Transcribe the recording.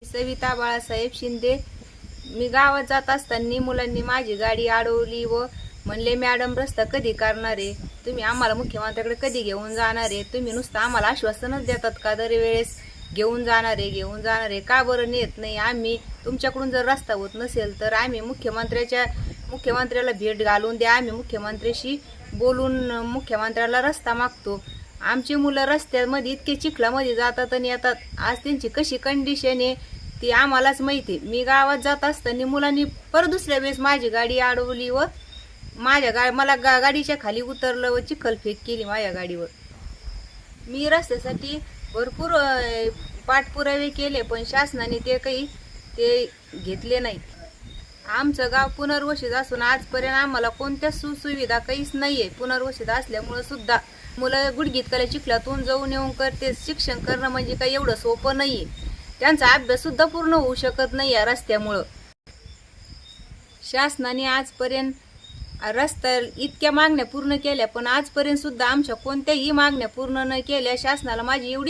सविता बाळासाहेब शिंदे। मी गावात जात असताना मुलांनी माझी गाडी अडवली व म्हणले, मॅडम रस्ता कधी करणार आहे, तुम्ही आम्हाला मुख्यमंत्र्याकडे कधी घेऊन जाणार आहे, तुम्ही नुसतं आम्हाला आश्वासनच देतात का दरवेळेस घेऊन जाणार आहे का बरं नेत नाही, आम्ही तुमच्याकडून जर रस्ता होत नसेल तर आम्ही मुख्यमंत्र्याला भेट घालून द्या, आम्ही मुख्यमंत्र्याशी बोलून मुख्यमंत्र्याला रस्ता मागतो। आमची मुलं रस्त्यामध्ये इतके चिखलामध्ये जातात आणि येतात, आज त्यांची कशी कंडिशन आहे ती आम्हालाच माहिती। मी गावात जात असताना मुलांनी परत दुसऱ्या वेळेस माझी गाडी अडवली व मला गाडीच्या खाली उतरलं व चिखलफेक केली माझ्या गाडीवर। मी रस्त्यासाठी भरपूर पाठपुरावे केले पण शासनाने ते घेतले नाही। आमचं गाव पुनर्वसित असून आजपर्यंत आम्हाला कोणत्या सुविधा काहीच नाहीये। पुनर्वसित असल्यामुळे सुद्धा मुलं गुडघीतल्या चिखलातून जाऊन येऊन करते। शिक्षण करणं म्हणजे काही एवढं सोपं नाहीये, त्यांचा अभ्यास सुद्धा पूर्ण होऊ शकत नाही या रस्त्यामुळं। शासनाने आजपर्यंत रस्ता इतक्या मागण्या पूर्ण केल्या पण आजपर्यंत सुद्धा आमच्या कोणत्याही मागण्या पूर्ण न केल्या। शासनाला माझी एवढी